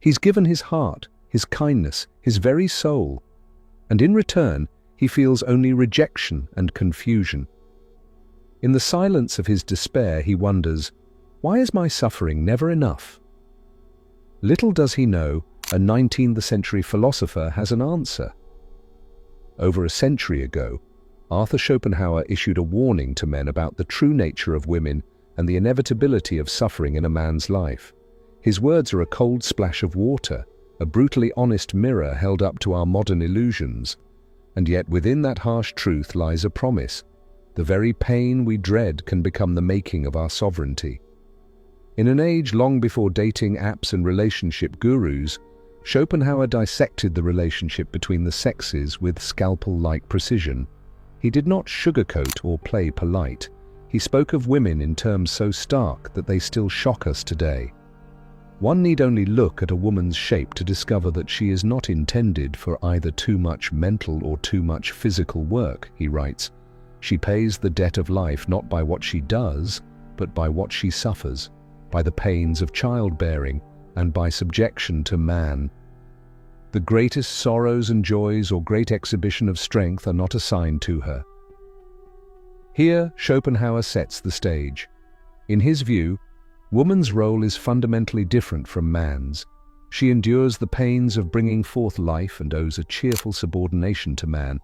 He's given his heart, his kindness, his very soul, and in return, he feels only rejection and confusion. In the silence of his despair, he wonders, why is my suffering never enough? Little does he know, a 19th century philosopher has an answer. Over a century ago, Arthur Schopenhauer issued a warning to men about the true nature of women and the inevitability of suffering in a man's life. His words are a cold splash of water, a brutally honest mirror held up to our modern illusions. And yet within that harsh truth lies a promise. The very pain we dread can become the making of our sovereignty. In an age long before dating apps and relationship gurus, Schopenhauer dissected the relationship between the sexes with scalpel-like precision. He did not sugarcoat or play polite. He spoke of women in terms so stark that they still shock us today. One need only look at a woman's shape to discover that she is not intended for either too much mental or too much physical work, he writes. She pays the debt of life not by what she does, but by what she suffers, by the pains of childbearing, and by subjection to man. The greatest sorrows and joys or great exhibition of strength are not assigned to her. Here, Schopenhauer sets the stage. In his view, woman's role is fundamentally different from man's. She endures the pains of bringing forth life and owes a cheerful subordination to man,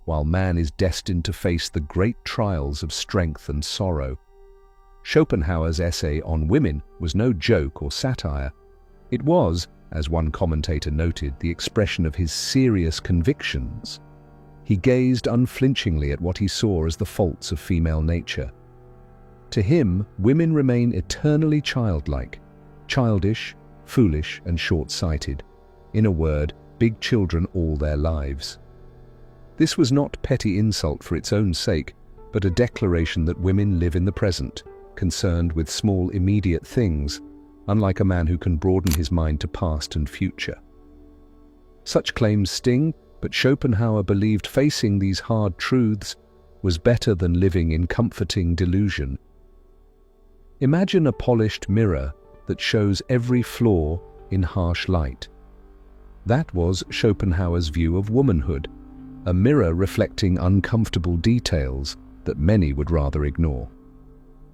while man is destined to face the great trials of strength and sorrow. Schopenhauer's essay on women was no joke or satire. It was, as one commentator noted, the expression of his serious convictions. He gazed unflinchingly at what he saw as the faults of female nature. To him, women remain eternally childlike, childish, foolish, and short-sighted. In a word, big children all their lives. This was not petty insult for its own sake, but a declaration that women live in the present, concerned with small immediate things, unlike a man who can broaden his mind to past and future. Such claims sting, but Schopenhauer believed facing these hard truths was better than living in comforting delusion. Imagine a polished mirror that shows every flaw in harsh light. That was Schopenhauer's view of womanhood, a mirror reflecting uncomfortable details that many would rather ignore.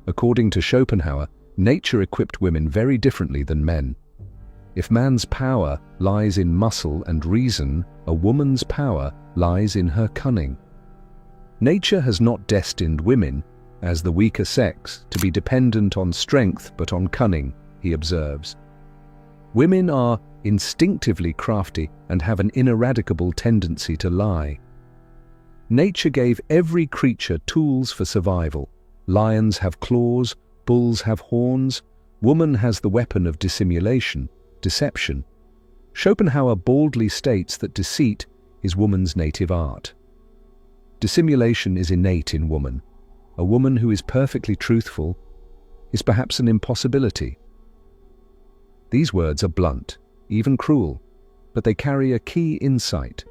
According to Schopenhauer, nature equipped women very differently than men. If man's power lies in muscle and reason, a woman's power lies in her cunning. Nature has not destined women, as the weaker sex, to be dependent on strength but on cunning, he observes. Women are instinctively crafty and have an ineradicable tendency to lie. Nature gave every creature tools for survival. Lions have claws, bulls have horns, woman has the weapon of dissimulation, deception. Schopenhauer baldly states that deceit is woman's native art. Dissimulation is innate in woman. A woman who is perfectly truthful is perhaps an impossibility. These words are blunt, even cruel, but they carry a key insight.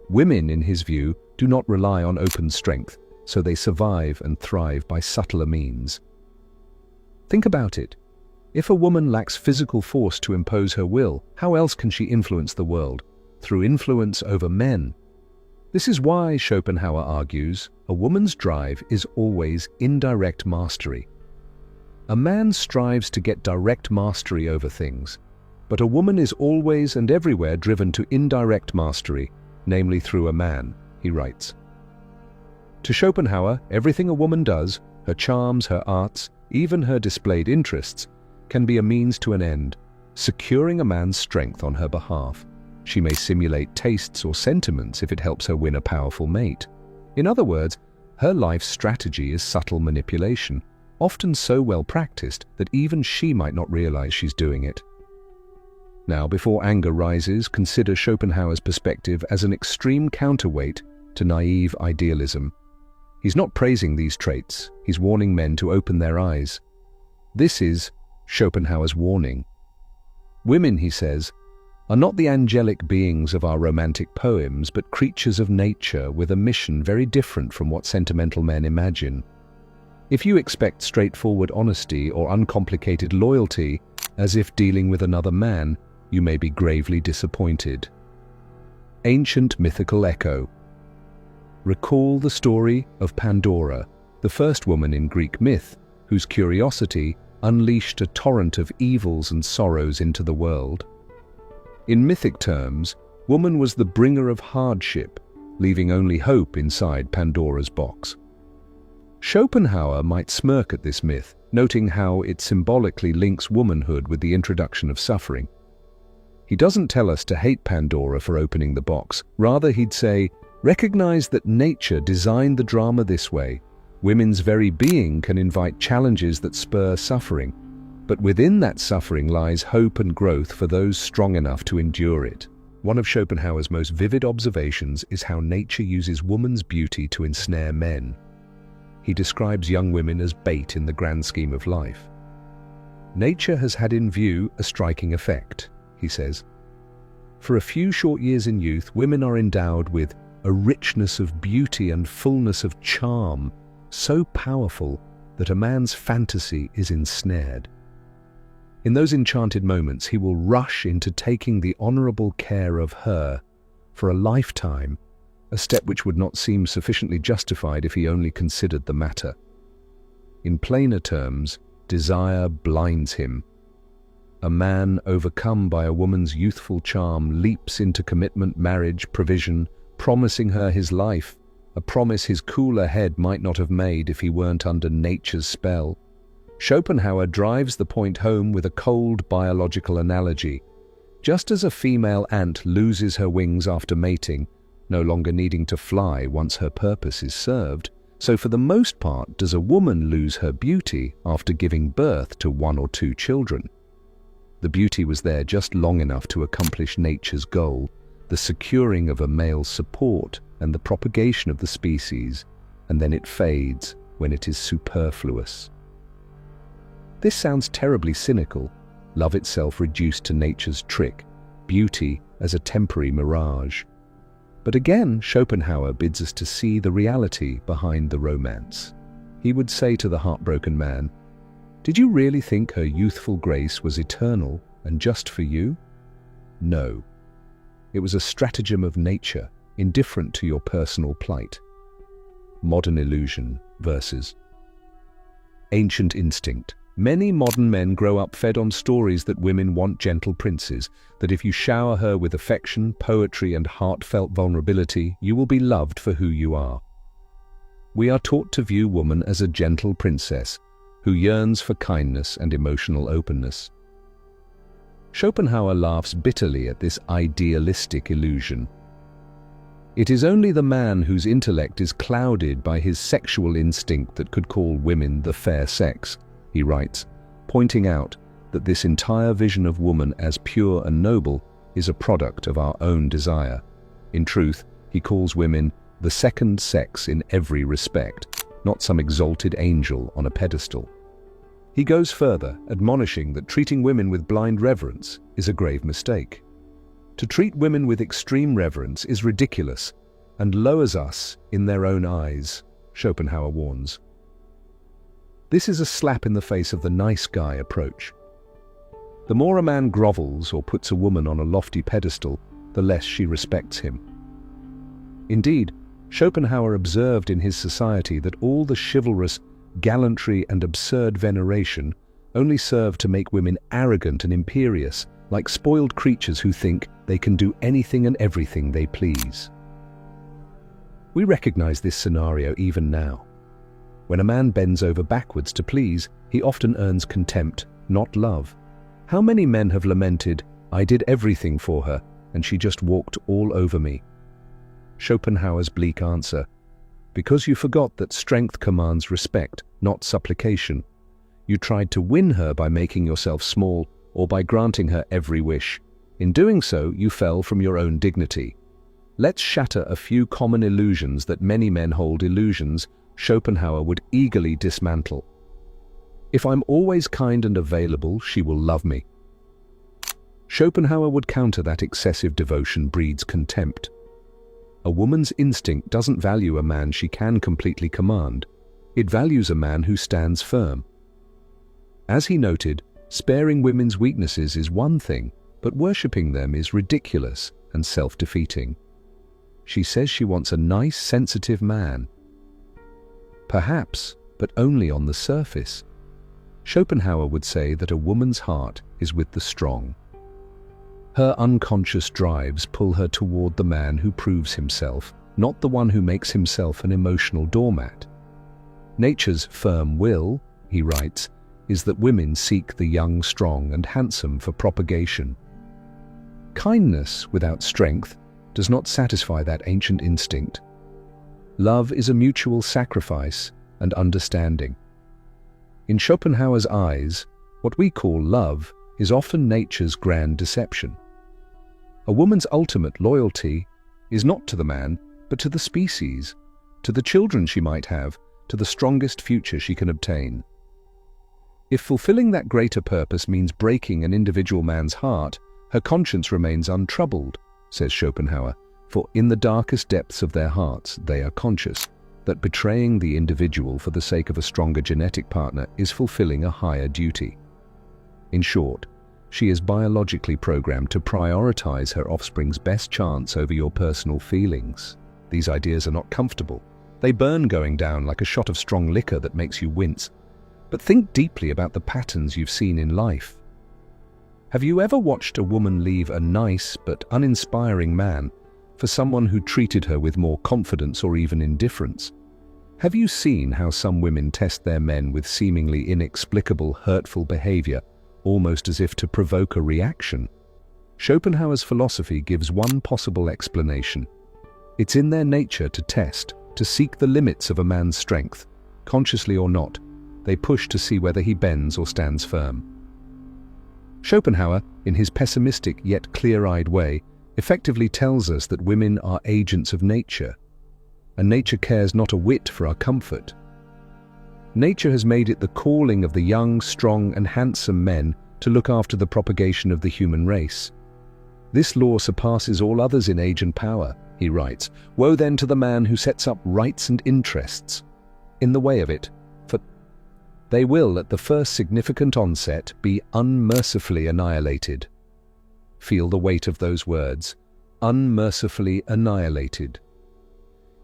Women, in his view, do not rely on open strength, so they survive and thrive by subtler means. Think about it. If a woman lacks physical force to impose her will, how else can she influence the world? Through influence over men. This is why, Schopenhauer argues, a woman's drive is always indirect mastery. A man strives to get direct mastery over things, but a woman is always and everywhere driven to indirect mastery, namely through a man, he writes. To Schopenhauer, everything a woman does, her charms, her arts, even her displayed interests, can be a means to an end, securing a man's strength on her behalf. She may simulate tastes or sentiments if it helps her win a powerful mate. In other words, her life's strategy is subtle manipulation, often so well practiced that even she might not realize she's doing it. Now, before anger rises, consider Schopenhauer's perspective as an extreme counterweight to naive idealism. He's not praising these traits, he's warning men to open their eyes. This is Schopenhauer's warning. Women, he says, are not the angelic beings of our romantic poems, but creatures of nature with a mission very different from what sentimental men imagine. If you expect straightforward honesty or uncomplicated loyalty, as if dealing with another man, you may be gravely disappointed. Ancient mythical echo. Recall the story of Pandora, the first woman in Greek myth, whose curiosity unleashed a torrent of evils and sorrows into the world. In mythic terms, woman was the bringer of hardship, leaving only hope inside Pandora's box. Schopenhauer might smirk at this myth, noting how it symbolically links womanhood with the introduction of suffering. He doesn't tell us to hate Pandora for opening the box. Rather, he'd say, recognize that nature designed the drama this way. Women's very being can invite challenges that spur suffering, but within that suffering lies hope and growth for those strong enough to endure it. One of Schopenhauer's most vivid observations is how nature uses woman's beauty to ensnare men. He describes young women as bait in the grand scheme of life. Nature has had in view a striking effect, he says. For a few short years in youth, women are endowed with a richness of beauty and fullness of charm so powerful that a man's fantasy is ensnared. In those enchanted moments, he will rush into taking the honorable care of her for a lifetime, a step which would not seem sufficiently justified if he only considered the matter. In plainer terms, desire blinds him. A man overcome by a woman's youthful charm leaps into commitment, marriage, provision, promising her his life, a promise his cooler head might not have made if he weren't under nature's spell. Schopenhauer drives the point home with a cold biological analogy. Just as a female ant loses her wings after mating, no longer needing to fly once her purpose is served, so for the most part does a woman lose her beauty after giving birth to one or two children. The beauty was there just long enough to accomplish nature's goal, the securing of a male's support and the propagation of the species, and then it fades when it is superfluous. This sounds terribly cynical, love itself reduced to nature's trick, beauty as a temporary mirage. But again, Schopenhauer bids us to see the reality behind the romance. He would say to the heartbroken man, "Did you really think her youthful grace was eternal and just for you? No. It was a stratagem of nature, indifferent to your personal plight." Modern illusion versus ancient instinct. Many modern men grow up fed on stories that women want gentle princes, that if you shower her with affection, poetry, and heartfelt vulnerability, you will be loved for who you are. We are taught to view woman as a gentle princess who yearns for kindness and emotional openness. Schopenhauer laughs bitterly at this idealistic illusion. It is only the man whose intellect is clouded by his sexual instinct that could call women the fair sex, he writes, pointing out that this entire vision of woman as pure and noble is a product of our own desire. In truth, he calls women the second sex in every respect, not some exalted angel on a pedestal. He goes further, admonishing that treating women with blind reverence is a grave mistake. To treat women with extreme reverence is ridiculous and lowers us in their own eyes, Schopenhauer warns. This is a slap in the face of the nice guy approach. The more a man grovels or puts a woman on a lofty pedestal, the less she respects him. Indeed, Schopenhauer observed in his society that all the chivalrous gallantry and absurd veneration only served to make women arrogant and imperious, like spoiled creatures who think they can do anything and everything they please. We recognize this scenario even now. When a man bends over backwards to please, he often earns contempt, not love. How many men have lamented, "I did everything for her, and she just walked all over me"? Schopenhauer's bleak answer: because you forgot that strength commands respect, not supplication. You tried to win her by making yourself small or by granting her every wish. In doing so, you fell from your own dignity. Let's shatter a few common illusions that many men hold illusions Schopenhauer would eagerly dismantle. If I'm always kind and available, she will love me. Schopenhauer would counter that excessive devotion breeds contempt. A woman's instinct doesn't value a man she can completely command. It values a man who stands firm. As he noted, sparing women's weaknesses is one thing, but worshipping them is ridiculous and self-defeating. She says she wants a nice, sensitive man. Perhaps, but only on the surface. Schopenhauer would say that a woman's heart is with the strong. Her unconscious drives pull her toward the man who proves himself, not the one who makes himself an emotional doormat. Nature's firm will, he writes, is that women seek the young, strong, and handsome for propagation. Kindness without strength does not satisfy that ancient instinct. Love is a mutual sacrifice and understanding. In Schopenhauer's eyes, what we call love is often nature's grand deception. A woman's ultimate loyalty is not to the man, but to the species, to the children she might have, to the strongest future she can obtain. If fulfilling that greater purpose means breaking an individual man's heart, her conscience remains untroubled, says Schopenhauer, for in the darkest depths of their hearts they are conscious that betraying the individual for the sake of a stronger genetic partner is fulfilling a higher duty. In short, she is biologically programmed to prioritize her offspring's best chance over your personal feelings. These ideas are not comfortable. They burn going down like a shot of strong liquor that makes you wince. But think deeply about the patterns you've seen in life. Have you ever watched a woman leave a nice but uninspiring man for someone who treated her with more confidence or even indifference? Have you seen how some women test their men with seemingly inexplicable, hurtful behavior, almost as if to provoke a reaction? Schopenhauer's philosophy gives one possible explanation. It's in their nature to test, to seek the limits of a man's strength. Consciously or not, they push to see whether he bends or stands firm. Schopenhauer, in his pessimistic yet clear-eyed way, effectively tells us that women are agents of nature, and nature cares not a whit for our comfort. Nature has made it the calling of the young, strong, and handsome men to look after the propagation of the human race. This law surpasses all others in age and power, he writes. Woe then to the man who sets up rights and interests in the way of it, for they will, at the first significant onset, be unmercifully annihilated. Feel the weight of those words, unmercifully annihilated.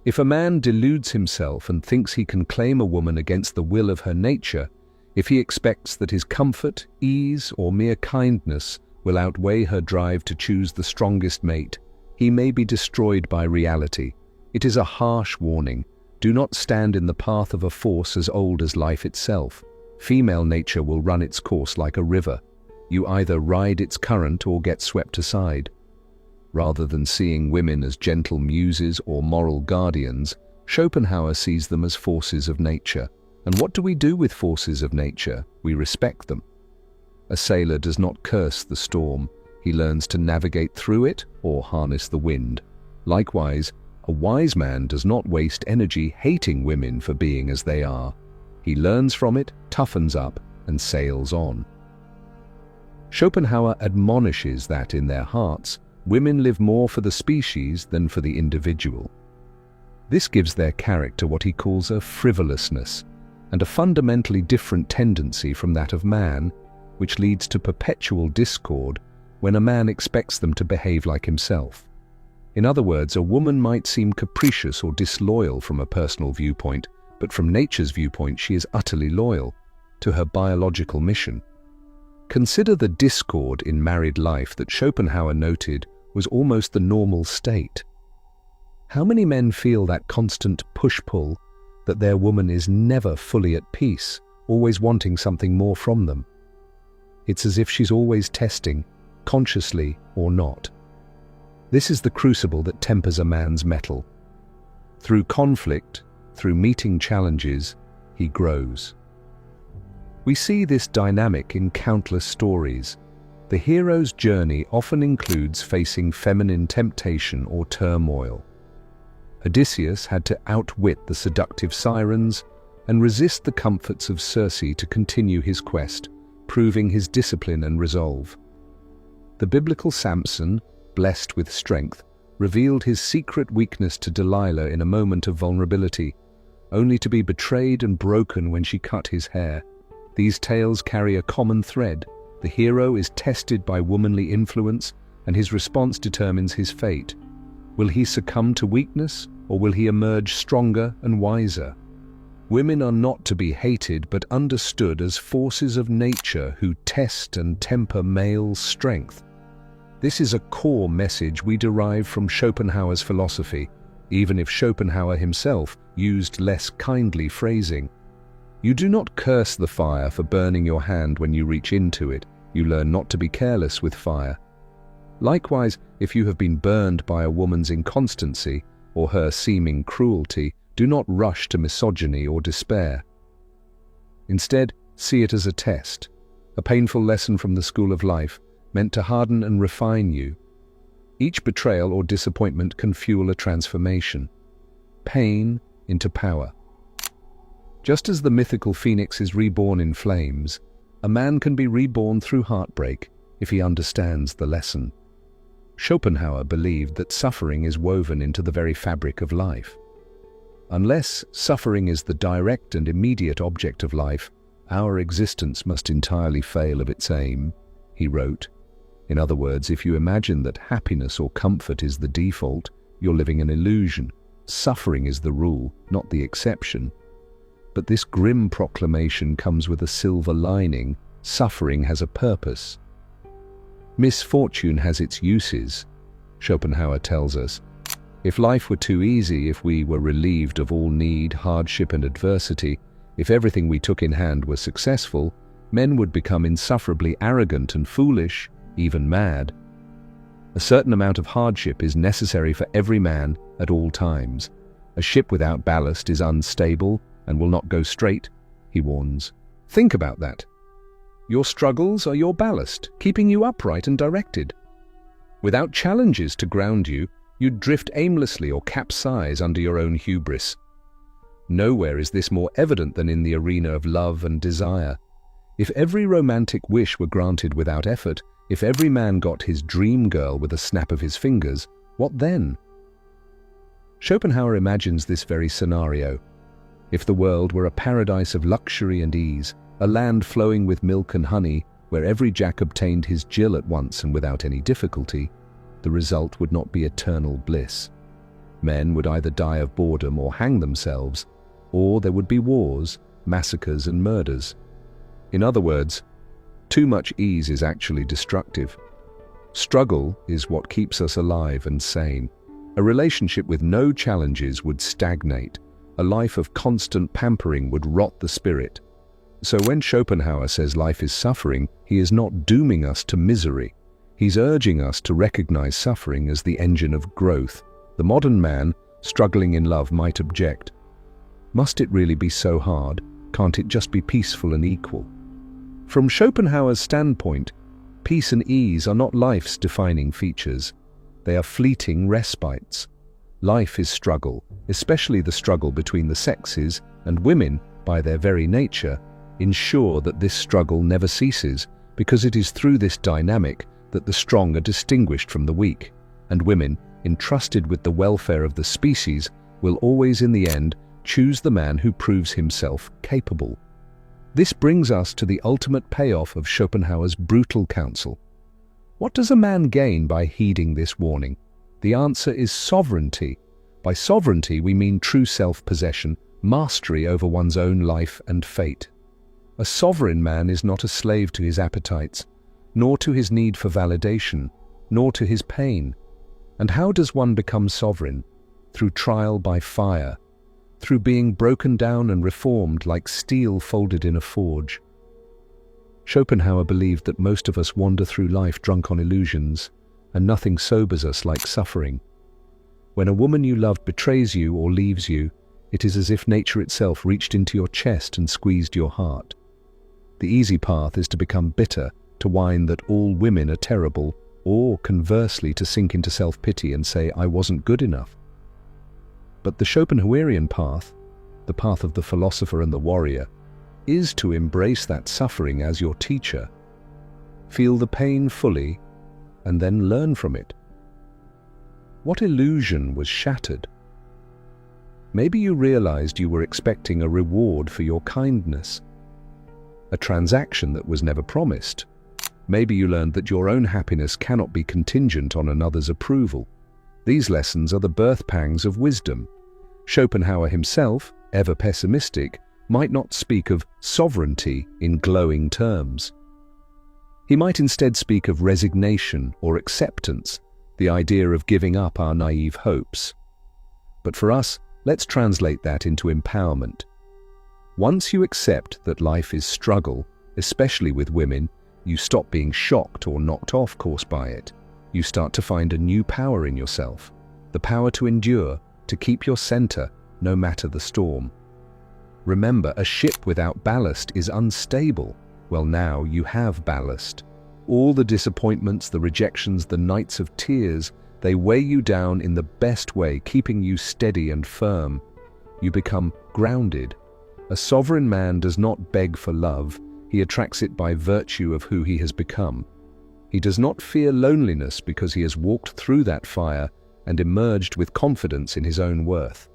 If a man deludes himself and thinks he can claim a woman against the will of her nature, if he expects that his comfort, ease, or mere kindness will outweigh her drive to choose the strongest mate, he may be destroyed by reality. It is a harsh warning. Do not stand in the path of a force as old as life itself. Female nature will run its course like a river. You either ride its current or get swept aside. Rather than seeing women as gentle muses or moral guardians, Schopenhauer sees them as forces of nature. And what do we do with forces of nature? We respect them. A sailor does not curse the storm. He learns to navigate through it or harness the wind. Likewise, a wise man does not waste energy hating women for being as they are. He learns from it, toughens up, and sails on. Schopenhauer admonishes that in their hearts, women live more for the species than for the individual. This gives their character what he calls a frivolousness, and a fundamentally different tendency from that of man, which leads to perpetual discord when a man expects them to behave like himself. In other words, a woman might seem capricious or disloyal from a personal viewpoint, but from nature's viewpoint she is utterly loyal to her biological mission. Consider the discord in married life that Schopenhauer noted was almost the normal state. How many men feel that constant push-pull, that their woman is never fully at peace, always wanting something more from them? It's as if she's always testing, consciously or not. This is the crucible that tempers a man's mettle. Through conflict, through meeting challenges, he grows. We see this dynamic in countless stories. The hero's journey often includes facing feminine temptation or turmoil. Odysseus had to outwit the seductive sirens and resist the comforts of Circe to continue his quest, proving his discipline and resolve. The biblical Samson, blessed with strength, revealed his secret weakness to Delilah in a moment of vulnerability, only to be betrayed and broken when she cut his hair. These tales carry a common thread. The hero is tested by womanly influence, and his response determines his fate. Will he succumb to weakness, or will he emerge stronger and wiser? Women are not to be hated but understood as forces of nature who test and temper male strength. This is a core message we derive from Schopenhauer's philosophy, even if Schopenhauer himself used less kindly phrasing. You do not curse the fire for burning your hand when you reach into it. You learn not to be careless with fire. Likewise, if you have been burned by a woman's inconstancy or her seeming cruelty, do not rush to misogyny or despair. Instead, see it as a test, a painful lesson from the school of life, meant to harden and refine you. Each betrayal or disappointment can fuel a transformation. Pain into power. Just as the mythical phoenix is reborn in flames, a man can be reborn through heartbreak if he understands the lesson. Schopenhauer believed that suffering is woven into the very fabric of life. Unless suffering is the direct and immediate object of life, our existence must entirely fail of its aim, he wrote. In other words, if you imagine that happiness or comfort is the default, you're living an illusion. Suffering is the rule, not the exception. But this grim proclamation comes with a silver lining. Suffering has a purpose. Misfortune has its uses, Schopenhauer tells us. If life were too easy, if we were relieved of all need, hardship and adversity, if everything we took in hand were successful, men would become insufferably arrogant and foolish, even mad. A certain amount of hardship is necessary for every man at all times. A ship without ballast is unstable and will not go straight, he warns. Think about that. Your struggles are your ballast, keeping you upright and directed. Without challenges to ground you, you'd drift aimlessly or capsize under your own hubris. Nowhere is this more evident than in the arena of love and desire. If every romantic wish were granted without effort, if every man got his dream girl with a snap of his fingers, what then? Schopenhauer imagines this very scenario. If the world were a paradise of luxury and ease, a land flowing with milk and honey, where every Jack obtained his Jill at once and without any difficulty, the result would not be eternal bliss. Men would either die of boredom or hang themselves, or there would be wars, massacres and murders. In other words, too much ease is actually destructive. Struggle is what keeps us alive and sane. A relationship with no challenges would stagnate. A life of constant pampering would rot the spirit. So when Schopenhauer says life is suffering, he is not dooming us to misery. He's urging us to recognize suffering as the engine of growth. The modern man, struggling in love, might object. Must it really be so hard? Can't it just be peaceful and equal? From Schopenhauer's standpoint, peace and ease are not life's defining features. They are fleeting respites. Life is struggle, especially the struggle between the sexes, and women, by their very nature, ensure that this struggle never ceases, because it is through this dynamic that the strong are distinguished from the weak, and women, entrusted with the welfare of the species, will always in the end choose the man who proves himself capable. This brings us to the ultimate payoff of Schopenhauer's brutal counsel. What does a man gain by heeding this warning? The answer is sovereignty. By sovereignty we mean true self-possession, mastery over one's own life and fate. A sovereign man is not a slave to his appetites, nor to his need for validation, nor to his pain. And how does one become sovereign? Through trial by fire, through being broken down and reformed like steel folded in a forge. Schopenhauer believed that most of us wander through life drunk on illusions, and nothing sobers us like suffering. When a woman you loved betrays you or leaves you, it is as if nature itself reached into your chest and squeezed your heart. The easy path is to become bitter, to whine that all women are terrible, or conversely to sink into self-pity and say, I wasn't good enough. But the Schopenhauerian path, the path of the philosopher and the warrior, is to embrace that suffering as your teacher. Feel the pain fully, and then learn from it. What illusion was shattered? Maybe you realized you were expecting a reward for your kindness, a transaction that was never promised, Maybe you learned that your own happiness cannot be contingent on another's approval. These lessons are the birth pangs of wisdom. Schopenhauer himself, ever pessimistic, might not speak of sovereignty in glowing terms. He might instead speak of resignation or acceptance, the idea of giving up our naive hopes. But for us, let's translate that into empowerment. Once you accept that life is struggle, especially with women, you stop being shocked or knocked off course by it. You start to find a new power in yourself, the power to endure, to keep your center, no matter the storm. Remember, a ship without ballast is unstable. Well, now you have ballast. All the disappointments, the rejections, the nights of tears, they weigh you down in the best way, keeping you steady and firm. You become grounded. A sovereign man does not beg for love. He attracts it by virtue of who he has become. He does not fear loneliness because he has walked through that fire and emerged with confidence in his own worth.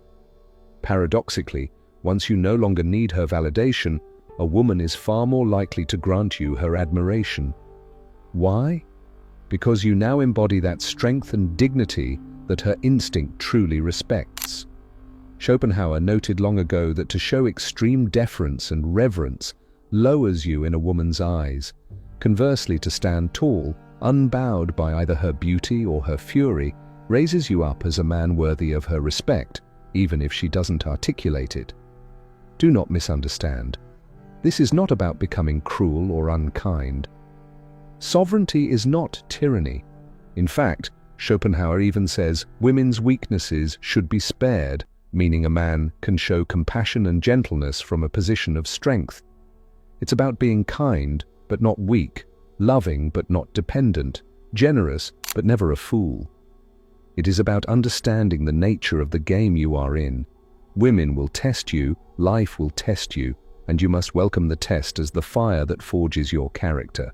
Paradoxically, once you no longer need her validation, a woman is far more likely to grant you her admiration. Why? Because you now embody that strength and dignity that her instinct truly respects. Schopenhauer noted long ago that to show extreme deference and reverence lowers you in a woman's eyes. Conversely, to stand tall, unbowed by either her beauty or her fury, raises you up as a man worthy of her respect, even if she doesn't articulate it. Do not misunderstand. This is not about becoming cruel or unkind. Sovereignty is not tyranny. In fact, Schopenhauer even says women's weaknesses should be spared, meaning a man can show compassion and gentleness from a position of strength. It's about being kind, but not weak, loving, but not dependent, generous, but never a fool. It is about understanding the nature of the game you are in. Women will test you, life will test you, and you must welcome the test as the fire that forges your character.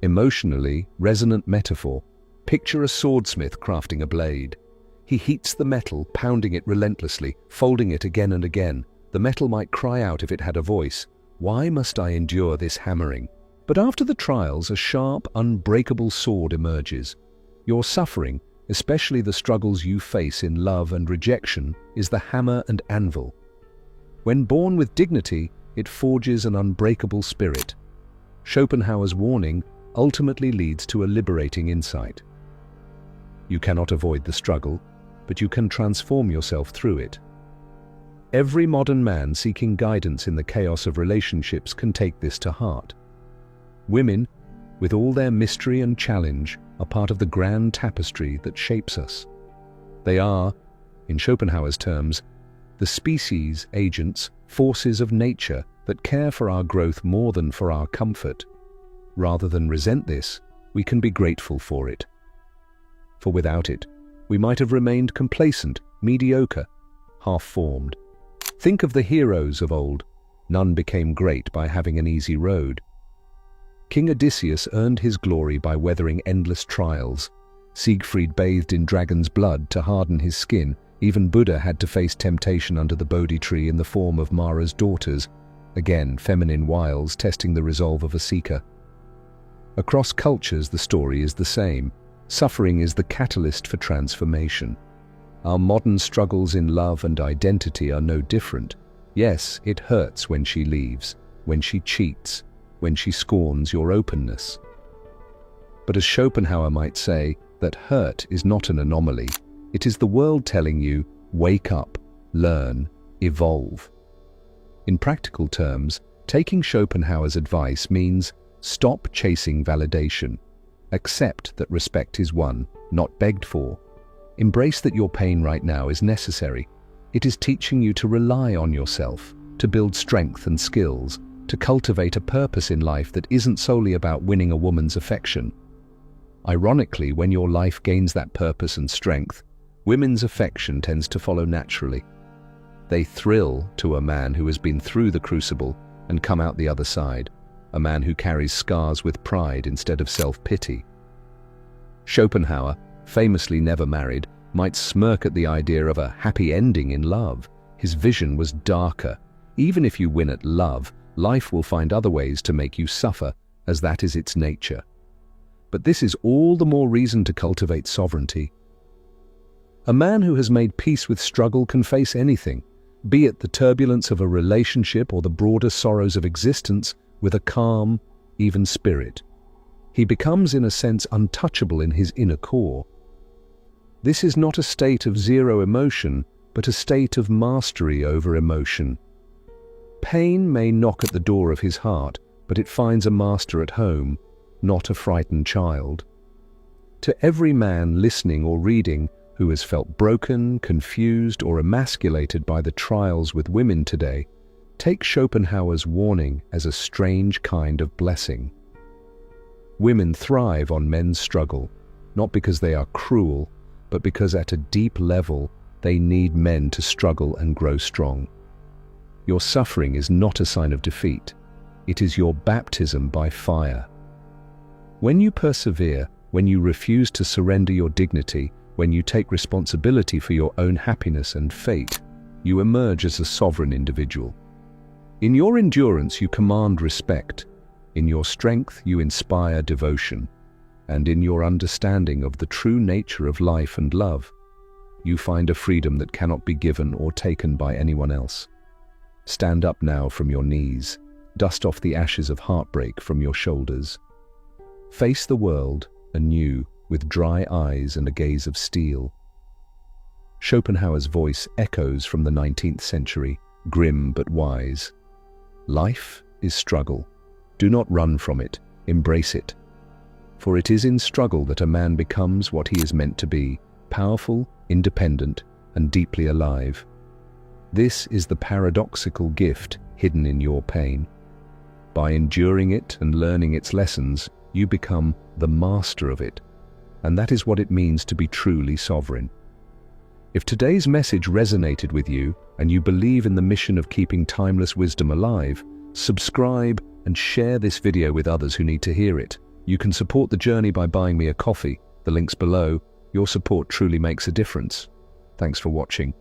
Emotionally resonant metaphor. Picture a swordsmith crafting a blade. He heats the metal, pounding it relentlessly, folding it again and again. The metal might cry out if it had a voice. Why must I endure this hammering? But after the trials, a sharp, unbreakable sword emerges. Your suffering, especially the struggles you face in love and rejection, is the hammer and anvil. When born with dignity, it forges an unbreakable spirit. Schopenhauer's warning ultimately leads to a liberating insight. You cannot avoid the struggle, but you can transform yourself through it. Every modern man seeking guidance in the chaos of relationships can take this to heart. Women, with all their mystery and challenge, are part of the grand tapestry that shapes us. They are, in Schopenhauer's terms, the species, agents, forces of nature that care for our growth more than for our comfort. Rather than resent this, we can be grateful for it. For without it, we might have remained complacent, mediocre, half-formed. Think of the heroes of old. None became great by having an easy road. King Odysseus earned his glory by weathering endless trials. Siegfried bathed in dragon's blood to harden his skin. Even Buddha had to face temptation under the Bodhi tree in the form of Mara's daughters. Again, feminine wiles testing the resolve of a seeker. Across cultures, the story is the same. Suffering is the catalyst for transformation. Our modern struggles in love and identity are no different. Yes, it hurts when she leaves, when she cheats, when she scorns your openness. But as Schopenhauer might say, that hurt is not an anomaly. It is the world telling you, wake up, learn, evolve. In practical terms, taking Schopenhauer's advice means stop chasing validation. Accept that respect is won, not begged for. Embrace that your pain right now is necessary. It is teaching you to rely on yourself, to build strength and skills, to cultivate a purpose in life that isn't solely about winning a woman's affection. Ironically, when your life gains that purpose and strength, women's affection tends to follow naturally. They thrill to a man who has been through the crucible and come out the other side, a man who carries scars with pride instead of self-pity. Schopenhauer, famously never married, might smirk at the idea of a happy ending in love. His vision was darker. Even if you win at love, life will find other ways to make you suffer, as that is its nature. But this is all the more reason to cultivate sovereignty. A man who has made peace with struggle can face anything, be it the turbulence of a relationship or the broader sorrows of existence, with a calm, even spirit. He becomes, in a sense, untouchable in his inner core. This is not a state of zero emotion, but a state of mastery over emotion. Pain may knock at the door of his heart, but it finds a master at home, not a frightened child. To every man listening or reading who has felt broken, confused, or emasculated by the trials with women today, take Schopenhauer's warning as a strange kind of blessing. Women thrive on men's struggle, not because they are cruel, but because at a deep level they need men to struggle and grow strong. Your suffering is not a sign of defeat. It is your baptism by fire. When you persevere, when you refuse to surrender your dignity, when you take responsibility for your own happiness and fate, you emerge as a sovereign individual. In your endurance, you command respect. In your strength, you inspire devotion. And in your understanding of the true nature of life and love, you find a freedom that cannot be given or taken by anyone else. Stand up now from your knees. Dust off the ashes of heartbreak from your shoulders. Face the world anew with dry eyes and a gaze of steel. Schopenhauer's voice echoes from the 19th century, grim but wise. Life is struggle. Do not run from it, embrace it. For it is in struggle that a man becomes what he is meant to be, powerful, independent, and deeply alive. This is the paradoxical gift hidden in your pain. By enduring it and learning its lessons, you become the master of it. And that is what it means to be truly sovereign. If today's message resonated with you and you believe in the mission of keeping timeless wisdom alive, subscribe and share this video with others who need to hear it. You can support the journey by buying me a coffee. The link's below. Your support truly makes a difference. Thanks for watching.